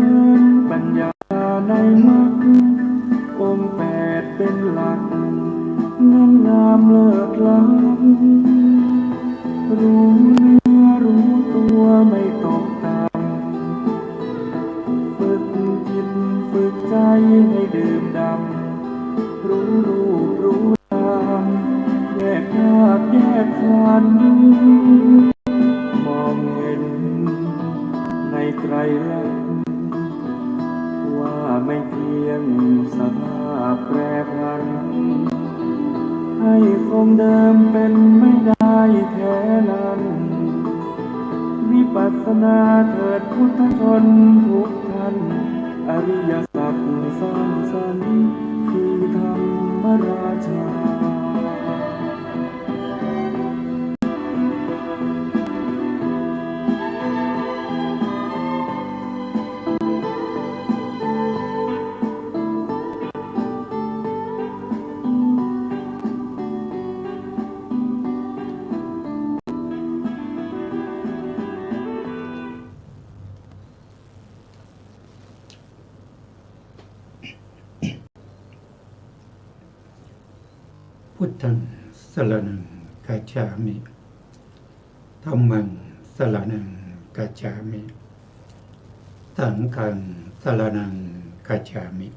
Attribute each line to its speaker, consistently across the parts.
Speaker 1: ญปัญญาในมรรคองค์แปดเป็นหลักงามงามเลิศล้ำรู้เนื้อรู้ตัวไม่ตกต่ำฝึกจิตฝึกใจให้ดื่มด่ำรู้รูปรู้นามแยกธาตุแยกขันธ์มองเห็นในไตรลักษณ์ว่าไม่เที่ยงสภาพแปรผันให้คงเดิมเป็นไม่ได้แท้นั้นวิปัสสนาเถิดพุทธชนทุกท่านอริยสัจสร้างสรรค์คือธรรมราชา
Speaker 2: พุทธังสรณังคัจฉามิธัมมังสรณังคัจฉามิสังฆังสรณังคัจฉามิ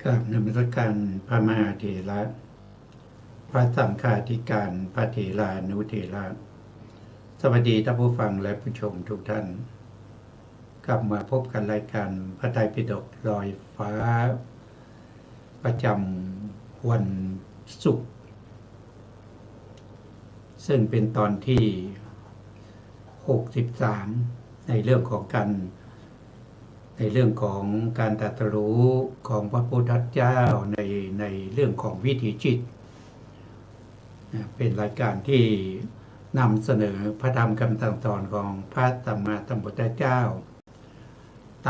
Speaker 2: กราบนมัสการพระมหาเถระพระสังฆาธิการพระเถรานุเถระสวัสดีท่านผู้ฟังและผู้ชมทุกท่านกลับมาพบกันรายการพระไตรปิฎกลอยฟ้าประจำวันศุกร์ซึ่งเป็นตอนที่63ในเรื่องของการตรัสรู้ของพระพุทธเจ้าในเรื่องของวิถีจิตเป็นรายการที่นำเสนอพระธรรมคำสั่งสอนของพระสัมมาสัมพุทธเจ้าต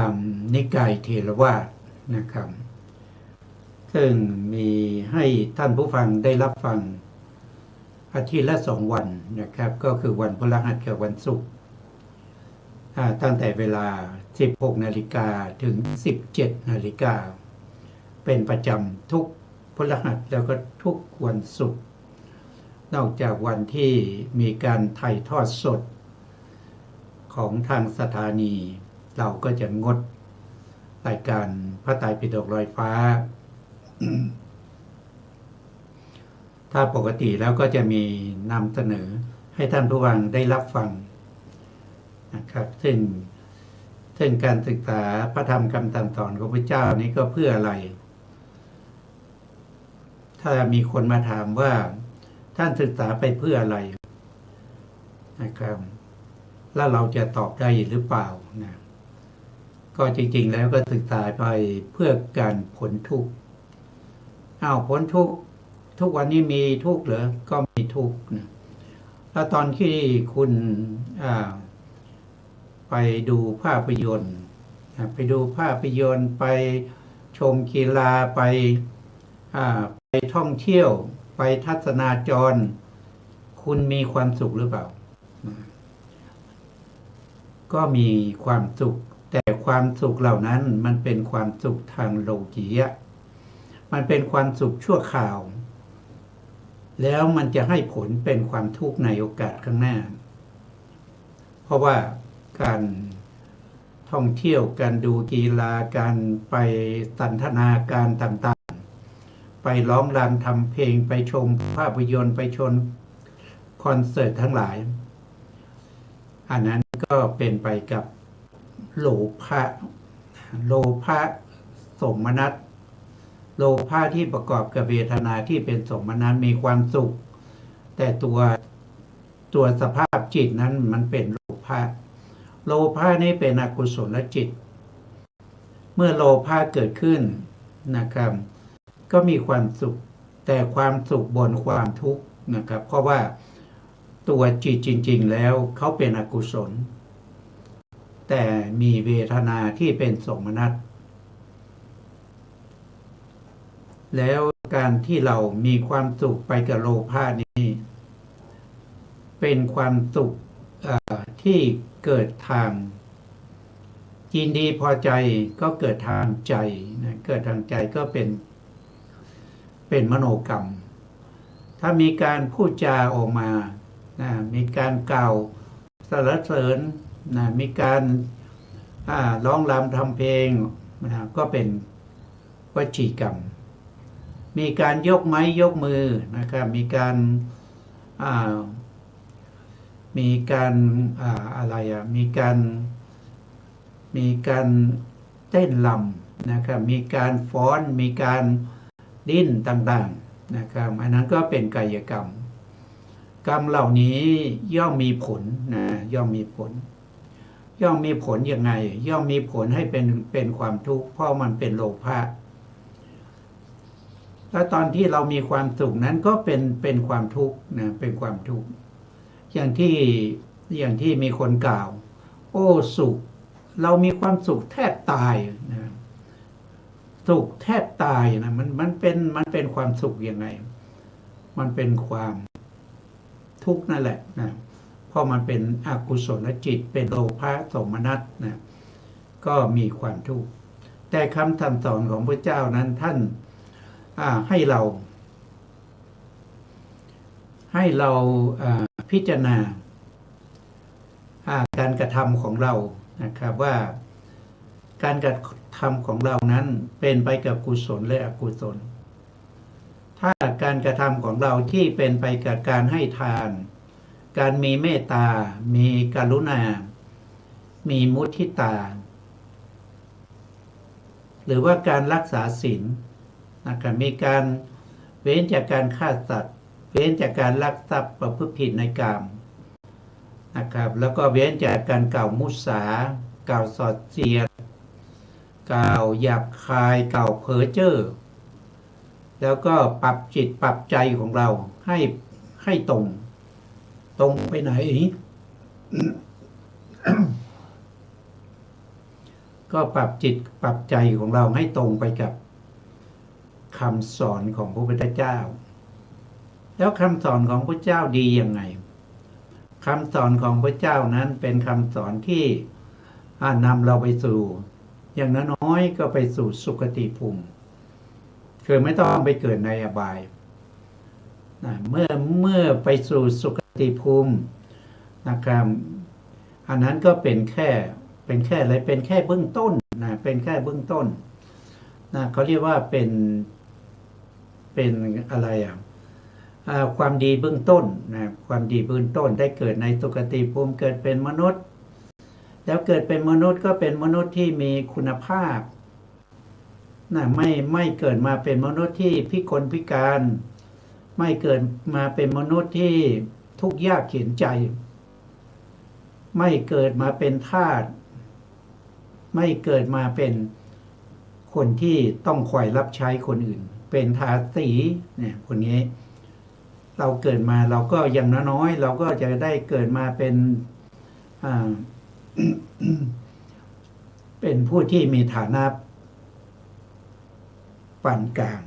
Speaker 2: ามนิกายเถรวาทนะครับซึ่งมีให้ท่านผู้ฟังได้รับฟังอาทิตย์ละ2 วันนะครับก็คือวันพฤหัสกับวันศุกร์ตั้งแต่เวลา 16 นาฬิกาถึง 17 นาฬิกาเป็นประจำทุกพฤหัสแล้วก็ทุกวันศุกร์นอกจากวันที่มีการถ่ายทอดสดของทางสถานีเราก็จะงดรายการพระไตรปิฎกลอยฟ้า ถ้าปกติแล้วก็จะมีนำเสนอให้ท่านผู้ฟังได้รับฟังนะครับซึ่งการศึกษาพระธรรมคำสั่งสอนของพระเจ้านี้ก็เพื่ออะไรถ้ามีคนมาถามว่าท่านศึกษาไปเพื่ออะไรนะครับแล้วเราจะตอบได้หรือเปล่านะก็จริงๆแล้วก็ศึกษาไปเพื่อการพ้นทุกข์พ้นทุกข์ทุกวันนี้มีทุกข์เหรอก็มีทุกข์นะแล้วตอนที่คุณไปดูภาพยนตร์ไปชมกีฬาไปท่องเที่ยวไปทัศนาจรคุณมีความสุขหรือเปล่าก็มีความสุขแต่ความสุขเหล่านั้นมันเป็นความสุขทางโลกียะมันเป็นความสุขชั่วคราวแล้วมันจะให้ผลเป็นความทุกข์ในโอกาสข้างหน้าเพราะว่าการท่องเที่ยวการดูกีฬาการไปสันทนาการต่างๆไปร้องรำทำเพลงไปชมภาพยนตร์ไปชมคอนเสิร์ตทั้งหลายอันนั้นก็เป็นไปกับโลภะสมนัสโลภะที่ประกอบกับเวทนาที่เป็นสมนัสมีความสุขแต่ตัวสภาพจิตนั้นมันเป็นโลภะนี้เป็นอกุศลจิตเมื่อโลภะเกิดขึ้นนะครับก็มีความสุขแต่ความสุขบนความทุกข์นะครับเพราะว่าตัวจิตจริงๆแล้วเขาเป็นอกุศลแต่มีเวทนาที่เป็นโสมนัสแล้วการที่เรามีความสุขไปกับโลภะนี้ เป็นความสุขที่เกิดทางยินดีพอใจก็เกิดทางใจนะเกิดทางใจก็เป็นมโนกรรม ถ้ามีการพูดจาออกมานะมีการกล่าวสรรเสริญนะมีการร้องรำทำเพลงนะก็เป็นวจีกรรม มีการยกไม้ยกมือนะครับมีการอะไรมีการเต้นรำนะครับมีการฟ้อนมีการดิ้นต่างๆนะครับอันนั้นก็เป็นกายกรรมกรรมเหล่านี้ย่อมมีผลนะย่อมมีผลยังไงย่อมมีผลให้เป็นความทุกข์เพราะมันเป็นโลภะแล้วตอนที่เรามีความสุขนั้นก็เป็นความทุกข์นะเป็นความทุกข์อย่างที่มีคนกล่าวโอ้สุขเรามีความสุขแทบตายนะสุขแทบตายนะมันเป็นความสุขยังไงมันเป็นความทุกข์นั่นแหละนะเพราะมันเป็นอกุศลจิตเป็นโลภะโสมนัสนะก็มีความทุกข์แต่คำสั่งสอนของพระเจ้านั้นท่านให้เราพิจารณาการกระทำของเรานะครับว่าการกระทำของเรานั้นเป็นไปกับกุศลและอกุศลถ้าการกระทำของเราที่เป็นไปกับการให้ทานการมีเมตตามีกรุณามีมุทิตาหรือว่าการรักษาศีลนะครับมีการเว้นจากการฆ่าสัตว์เว้นจากการลักทรัพย์ประพฤติผิดในกามนะครับแล้วก็เว้นจากการกล่าวมุสากล่าวส่อเสียดกล่าวหยาบคายกล่าวเพ้อเจ้อแล้วก็ปรับจิตปรับใจของเราให้ตรงไปไหน ก็ปรับจิตปรับใจของเราให้ตรงไปกับคำสอนของพระพุทธเจ้าแล้วคำสอนของพระเจ้าดียังไงคำสอนของพระเจ้านั้นเป็นคำสอนที่นำเราไปสู่อย่างน้อยก็ไปสู่สุคติภูมิคือไม่ต้องไปเกิดในอบายเมื่อไปสู่สุคติภูมินะครับอันนั้นก็เป็นแค่อะไรเป็นแค่เบื้องต้นนะเป็นแค่เบื้องต้นนะเขาเรียกว่าเป็นอะไรความดีเบื้องต้นนะความดีเบื้องต้นได้เกิดในสุคติภูมิเกิดเป็นมนุษย์แล้วเกิดเป็นมนุษย์ก็เป็นมนุษย์ที่มีคุณภาพนะไม่เกิดมาเป็นมนุษย์ที่พิกลพิการไม่เกิดมาเป็นมนุษย์ที่ทุกข์ยากเข็ญใจไม่เกิดมาเป็นทาสไม่เกิดมาเป็นคนที่ต้องคอยรับใช้คนอื่นเป็นทาสีเนี่ยคนนี้เราเกิดมาเราก็อย่างน้อยเราก็จะได้เกิดมาเป็นเป็นผู้ที่มีฐานะปานกลาง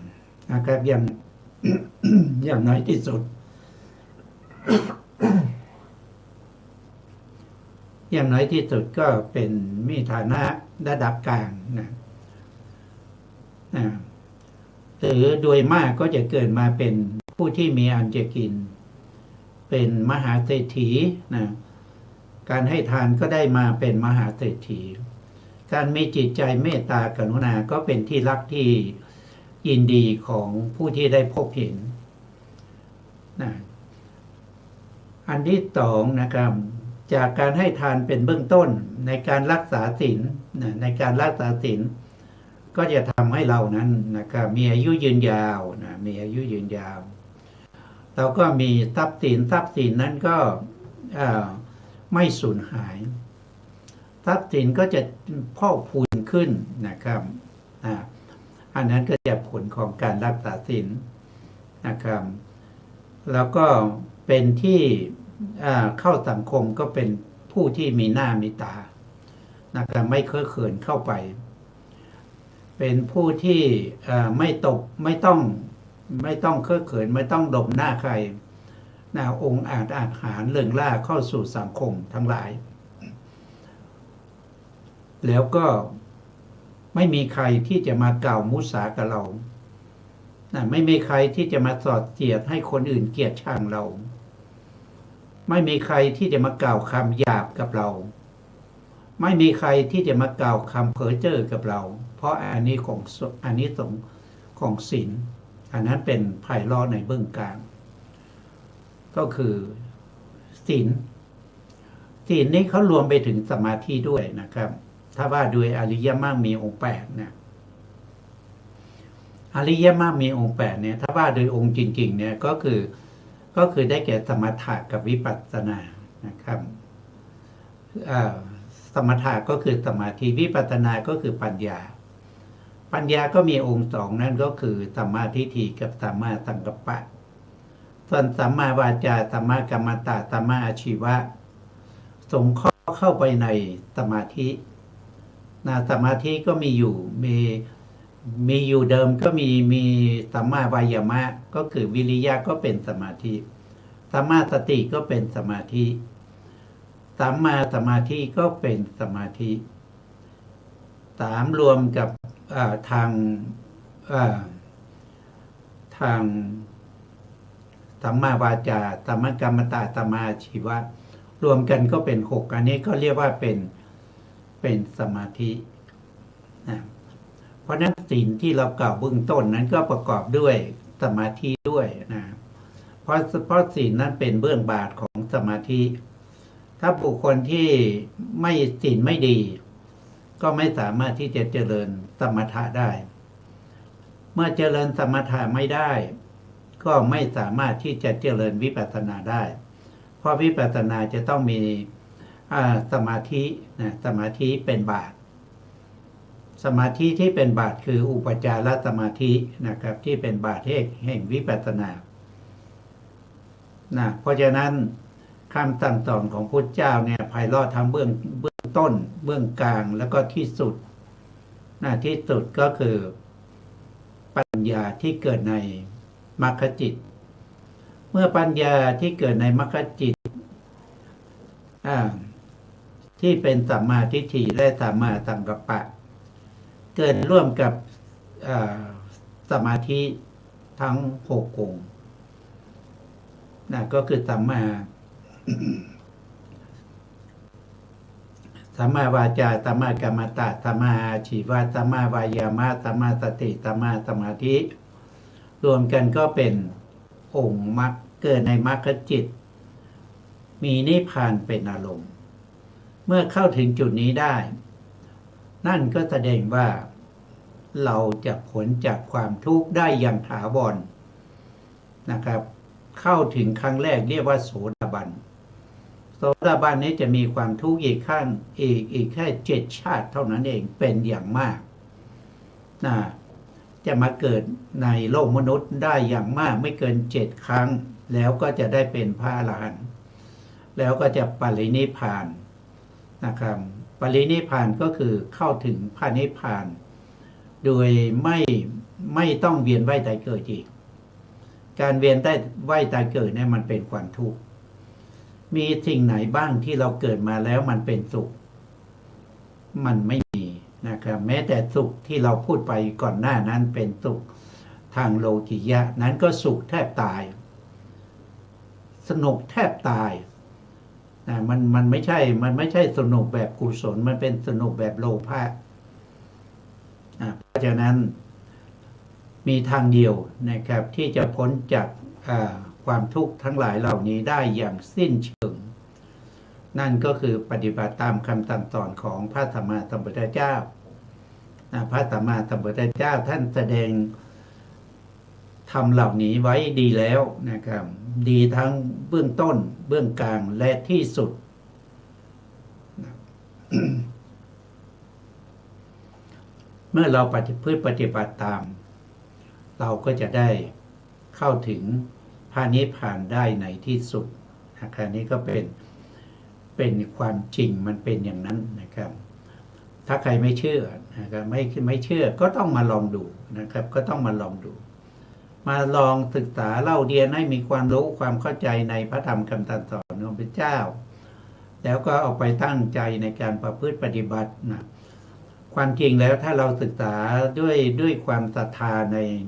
Speaker 2: นะครับอย่างน้อยที่สุด อย่างน้อยที่สุดก็เป็นมีฐานะระดับกลางนะหรือโดยมากก็จะเกิดมาเป็นผู้ที่มีอันจะกินเป็นมหาเศรษฐีนะการให้ทานก็ได้มาเป็นมหาเศรษฐีการมีจิตใจเมตตากรุณาก็เป็นที่รักที่ยินดีของผู้ที่ได้พบเห็นนะอันที่สองนะครับจากการให้ทานเป็นเบื้องต้นในการรักษาศีลในการรักษาศีลก็จะทำให้เรานั้นนะครับมีอายุยืนยาวนะมีอายุยืนยาวเราก็มีทรัพย์สินนั้นก็ไม่สูญหายทรัพย์สินก็จะพอกพูนขึ้นนะครับอันนั้นก็จะผลของการรักษาศีลนะครับแล้วก็เป็นที่เข้าสังคมก็เป็นผู้ที่มีหน้ามีตานะครับไม่เคอะเขินเข้าไปเป็นผู้ที่ไม่ต้องเคอะเขินไม่ต้องหลบหน้าใคร องค์อาหารเริงร่าเข้าสู่สังคมทั้งหลาย แล้วก็ไม่มีใครที่จะมากล่าวมุสากับเราไม่มีใครที่จะมาสอดเสียดให้คนอื่นเกลียดชังเราไม่มีใครที่จะมากล่าวคำหยาบกับเราไม่มีใครที่จะมากล่าวคำเพ้อเจ้อกับเราเพราะอันนี้สงส์ของศีลอันนั้นเป็นไพเราะในเบื้องกลางก็คือศีลนี้เขารวมไปถึงสมาธิด้วยนะครับถ้าว่าโดยอริยมรรคมีองค์8เนี่ยอริยมรรคมีองค์8เนี่ยถ้าว่าโดยองค์จริงๆเนี่ยก็คือได้แก่สมถะกับวิปัสสนานะครับสมถะก็คือสมาธิวิปัสสนาก็คือปัญญาก็มีองค์2นั่นก็คือสัมมาทิฏฐิกับสัมมาสังกัปปะส่วนสัมมาวาจาสัมมากัมมันตะสัมมาอาชีวะสงเคราะห์เข้าไปในสมาธิสมาธิก็มีอยู่เดิมก็มีสัมมาวายามะก็คือวิริยะก็เป็นสมาธิสัมมาสติก็เป็นสมาธิสัมมาสมาธิก็เป็นสมาธิรวมกับทางสัมมาวาจาสัมมากัมมันตะสัมมาอาชีวะรวมกันก็เป็น6อันนี้ก็เรียกว่าเป็นสมาธิเพราะนั้นศีลที่เรากล่าวเบื้องต้นนั้นก็ประกอบด้วยสมาธิด้วยนะเพราะศีลนั้นเป็นเบื้องบาทของสมาธิถ้าบุคคลที่ไม่ศีลไม่ดีก็ไม่สามารถที่จะเจริญสมถะได้เมื่อเจริญสมถะไม่ได้ก็ไม่สามารถที่จะเจริญวิปัสสนาได้เพราะวิปัสสนาจะต้องมีสมาธิสมาธิเป็นบาทสมาธิที่เป็นบาทคืออุปจารสมาธินะครับที่เป็นบาทแห่งวิปัสสนาเพราะฉะนั้นคำสั่งสอนของพุทธเจ้าเนี่ยไพเราะทั้งเบื้องต้นเบื้องกลางแล้วก็ที่สุดที่สุดก็คือปัญญาที่เกิดในมรรคจิตเมื่อปัญญาที่เกิดในมรรคจิตที่เป็นสัมมาทิฏฐิและสัมมาสังกัปปะเกิดร่วมกับสมาธิทั้ง6องค์ก็คือสัมมาวาจาสัมมากัมมันตะสัมมาอาชีวะสัมมาวายามะสัมมาสติสัมมาสมาธิรวมกันก็เป็นองค์มรรคเกิดในมรรคจิตมีนิพพานเป็นอารมณ์เมื่อเข้าถึงจุดนี้ได้นั่นก็แสดงว่าเราจะพ้นจากความทุกข์ได้อย่างถาวรนะครับเข้าถึงครั้งแรกเรียกว่าโสดาบันนี้จะมีความทุกข์อีกขั้นอีกแค่7 ชาติเท่านั้นเองเป็นอย่างมากจะมาเกิดในโลกมนุษย์ได้อย่างมากไม่เกิน7 ครั้งแล้วก็จะได้เป็นพระอรหันต์แล้วก็จะปรินิพพานนะครับปรินิพพานก็คือเข้าถึงพระนิพพานโดยไม่ต้องเวียนว่ายตายเกิดอีกการเวียนว่ายตายเกิดเนี่ยมันเป็นความทุกข์มีสิ่งไหนบ้างที่เราเกิดมาแล้วมันเป็นสุขมันไม่มีนะครับแม้แต่สุขที่เราพูดไปก่อนหน้านั้นเป็นสุขทางโลกิยะนั้นก็สุขแทบตายสนุกแทบตายมันไม่ใช่สนุกแบบกุศลมันเป็นสนุกแบบโลภะเพราะฉะนั้นมีทางเดียวนะครับที่จะพ้นจากความทุกข์ทั้งหลายเหล่านี้ได้อย่างสิ้นเชิงนั่นก็คือปฏิบัติตามคำสั่งสอนของพระสัมมาสัมพุทธเจ้าพระสัมมาสัมพุทธเจ้าท่านแสดงธรรมเหล่านี้ไว้ดีแล้วนะครับดีทั้งเบื้องต้นเบื้องกลางและที่สุด เมื่อเราปฏิบัติตามเราก็จะได้เข้าถึงพระนิพพานได้ในที่สุดนะครับนี้ก็เป็นความจริงมันเป็นอย่างนั้นนะครับถ้าใครไม่เชื่อนะครับไม่เชื่อก็ต้องมาลองดูนะครับก็ต้องมาลองดู มาลองศึกษาเล่าเรียนให้มีความรู้ความเข้าใจในพระธรรมคำตรัสสอนของพระเจ้า แล้วก็เอาไปตั้งใจในการประพฤติปฏิบัตินะความจริงแล้วถ้าเราศึกษาด้วยความศรัทธา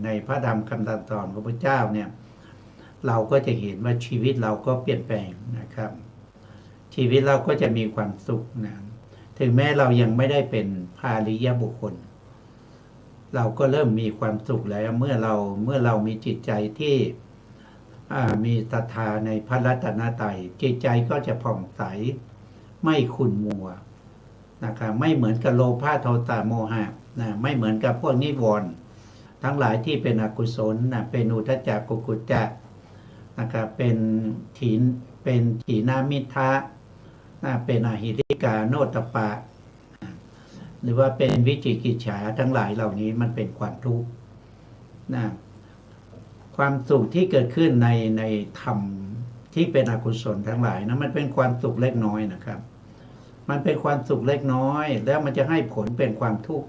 Speaker 2: ในพระธรรมคำตรัสสอนของพระเจ้าเนี่ยเราก็จะเห็นว่าชีวิตเราก็เปลี่ยนแปลงนะครับ ชีวิตเราก็จะมีความสุขนะถึงแม้เรายังไม่ได้เป็นพาริยบุคคล เราก็เริ่มมีความสุขแล้วเมื่อเรามีจิตใจที่มีศรัทธาในพระรัตนตรัยจิตใจก็จะผ่องใสไม่ขุ่นมัวนะครับไม่เหมือนกับโลภะโทสะโมหะนะไม่เหมือนกับพวกนิวรณ์ทั้งหลายที่เป็นอกุศลนะเป็นอุทธัจจะกุกุจจะนะครับเป็นถีนามิทะนะเป็นอหิริกาโนตปะหรือว่าเป็นวิจิกิจฉาทั้งหลายเหล่านี้มันเป็นความทุกข์นะความสุขที่เกิดขึ้นในธรรมที่เป็นอกุศลทั้งหลายนะมันเป็นความสุขเล็กน้อยนะครับมันเป็นความสุขเล็กน้อยแล้วมันจะให้ผลเป็นความทุกข์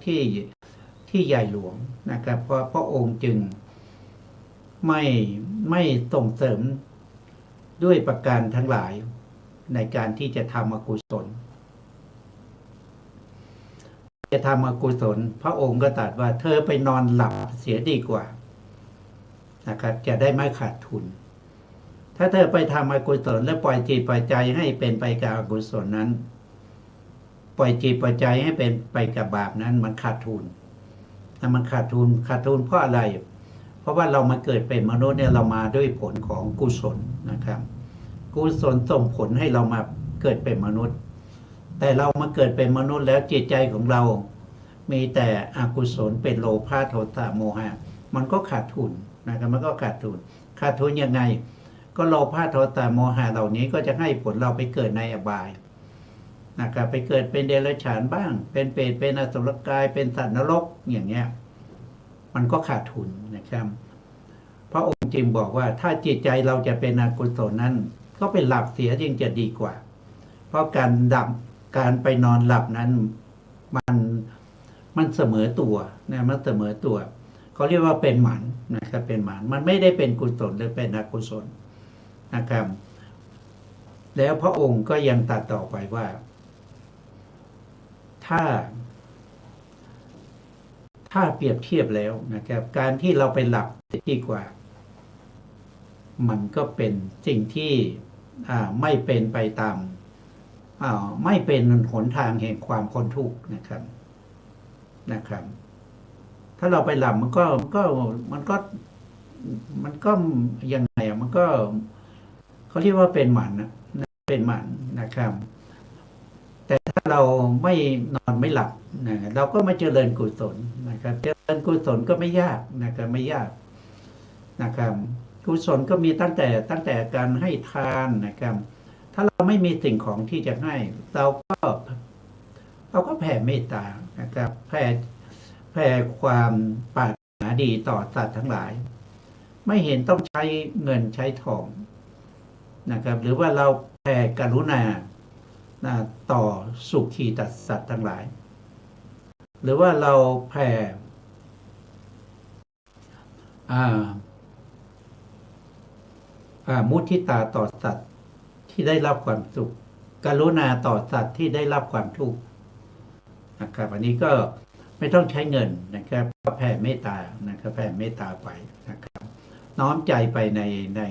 Speaker 2: ที่ใหญ่หลวงนะครับเพราะพระองค์จึงไม่ส่งเสริมด้วยประการทั้งหลายในการที่จะทำอกุศลจะทำอกุศลพระองค์ก็ตรัสว่าเธอไปนอนหลับเสียดีกว่านะครับจะได้ไม่ขาดทุนถ้าเธอไปทำอกุศลและปล่อยจิตปล่อยใจให้เป็นไปกับอกุศลนั้นปล่อยจิตปล่อยใจให้เป็นไปกับบาปนั้นมันขาดทุนมันขาดทุนเพราะอะไรเพราะว่าเรามาเกิดเป็นมนุษย์เนี่ยเรามาด้วยผลของกุศลนะครับกุศลส่งผลให้เรามาเกิดเป็นมนุษย์แต่เรามาเกิดเป็นมนุษย์แล้วจิตใจของเรามีแต่อกุศลเป็นโลภะโทสะโมหะมันก็ขาดทุนนะครับมันก็ขาดทุนยังไงก็โลภะโทสะโมหะเหล่านี้ก็จะให้ผลเราไปเกิดในอบายนะครับไปเกิดเป็นเดรัจฉานบ้างเป็นเปรตเป็นอสุรกายเป็นสัตว์นรกอย่างเงี้ยมันก็ขาดทุนนะครับพระองค์จึงบอกว่าถ้าจิตใจเราจะเป็นอกุศลนั้นก็เป็นหลับเสียจึงจะดีกว่าเพราะการไปนอนหลับนั้นมันเสมอตัวนะมันเสมอตัวเขาเรียกว่าเป็นหมันนะครับเป็นหมันมันไม่ได้เป็นกุศลหรือเป็นอกุศลนะครับแล้วพระองค์ก็ยังตรัสต่อไปว่าถ้าเปรียบเทียบแล้วนะครับการที่เราไปหลับดีกว่ามันก็เป็นสิ่งที่ไม่เป็นไปตามไม่เป็นหนทางแห่งความพ้นทุกข์นะครับถ้าเราไปหลับมันก็ยังไงมันก็เขาเรียกว่าเป็นหมันนะเป็นหมันนะครับแต่ถ้าเราไม่นอนไม่หลับนะเราก็มาเจริญกุศลนะครับเจริญกุศลก็ไม่ยากนะครับไม่ยากนะครับกุศลก็มีตั้งแต่การให้ทานนะครับถ้าเราไม่มีสิ่งของที่จะให้เราก็แผ่เมตตานะครับแผ่ความปรารถนาดีต่อสัตว์ทั้งหลายไม่เห็นต้องใช้เงินใช้ทองนะครับหรือว่าเราแผ่กรุณาต่อสุขีตัสสัตว์ทั้งหลายหรือว่าเราแผ่มุทิตาต่อสัตว์ที่ได้รับความสุขกรุณาต่อสัตว์ที่ได้รับความทุกข์นะครับอันนี้ก็ไม่ต้องใช้เงินนะครับก็แผ่เมตตานะครับแผ่เมตตาไปนะครับน้อมใจไปใน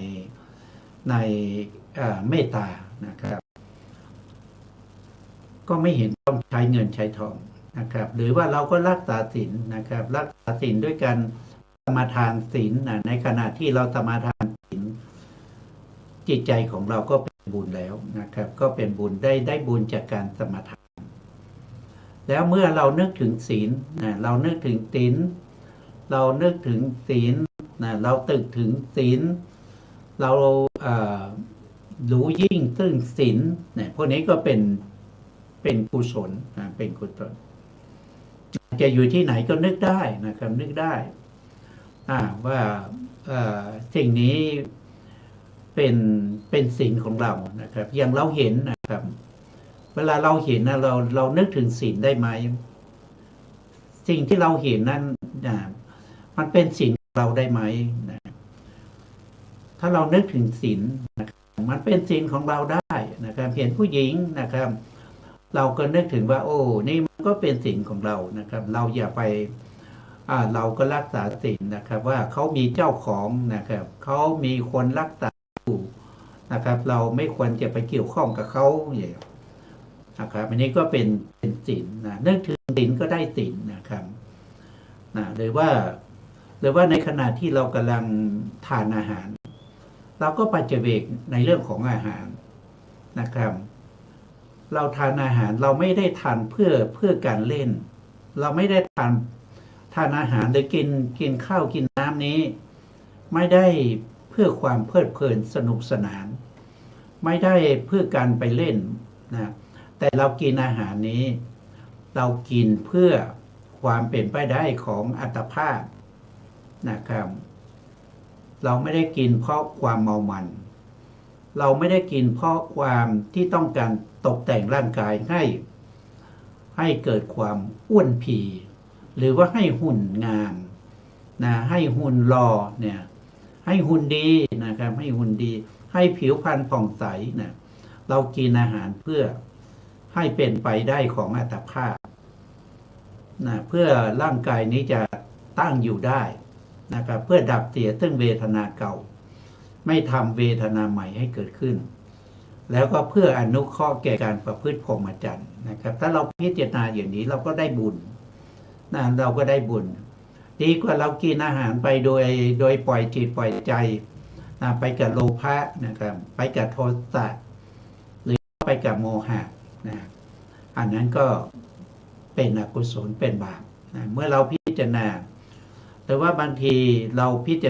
Speaker 2: เมตตานะครับก็ไม่เห็นต้องใช้เงินใช้ทองนะครับหรือว่าเราก็รักษาศีลนะครับรักษาศีลด้วยการสมาทานศีลในขณะที่เราสมาทานศีลจิตใจของเราก็เป็นบุญแล้วนะครับก็เป็นบุญได้บุญจากการสมาทานแล้วเมื่อเรานึกถึงศีลเรานึกถึงศีลเรานึกถึงศีลเราตึกถึงศีลเรารู้ยิ่งซึ่งศีลพวกนี้ก็เป็นกุศลเป็นกุศลจะอยู่ที่ไหนก็นึกได้นะครับนึกได้ว่าสิ่งนี้เป็นศีลของเรานะครับอย่างเราเห็นนะครับเวลาเราเห็นเรานึกถึงศีลได้ไหมสิ่งที่เราเห็นนั้นมันเป็นศีลของเราได้ไหม ถ้าเรานึกถึงศีลนะครับมันเป็นศีลของเราได้นะครับเห็นผู้หญิงนะครับ เราก็นึกถึงว่า โอ้นี่มันก็เป็นศีลของเรานะครับ เราอย่าไปเราก็รักษาศีลนะครับ ว่าเขามีเจ้าของนะครับเขามีคนรักษาอยู่นะครับ เราไม่ควรจะไปเกี่ยวข้องกับเขาอย่างนะครับอันนี้ก็เป็นศีลนะนึกถึงศีลก็ได้ศีลนะครับนะหรือว่าในขณะที่เรากำลังทานอาหาร เราก็ปัจเจกในเรื่องของอาหารนะครับ เราทานอาหารเราไม่ได้ทานเพื่อการเล่น เราไม่ได้ทานอาหารหรือกินข้าวกินน้ำนี้ ไม่ได้เพื่อความเพลิดเพลินสนุกสนาน ไม่ได้เพื่อการไปเล่นนะแต่เรากินอาหารนี้ เรากินเพื่อความเป็นไปได้ของอัตภาพนะครับ เราไม่ได้กินเพราะความเมามัน เราไม่ได้กินเพราะความที่ต้องการตกแต่งร่างกายให้เกิดความอ้วนผีหรือว่าให้หุ่นงามนะให้หุ่นรอเนี่ยให้หุ่นดีนะครับให้หุ่นดีให้ผิวพรรณผ่องใสนะเรากินอาหารเพื่อให้เป็นไปได้ของอัตภาพนะเพื่อร่างกายนี้จะตั้งอยู่ได้นะครับเพื่อดับเสียซึ่งเวทนาเก่าไม่ทำเวทนาใหม่ให้เกิดขึ้นแล้วก็เพื่ออนุเคราะห์แก่การประพฤติพรหมจรรย์นะครับถ้าเราพิจารณาอย่างนี้เราก็ได้บุญนะเราก็ได้บุญดีกว่าเรากินอาหารไปโดยปล่อยจิตปล่อยใจนะไปกับโลภะนะครับไปกับโทสะหรือไปกับโมหะนะอันนั้นก็เป็นอกุศลเป็นบาปนะเมื่อเราพิจารณาแต่ว่าบางทีเราพิจารณา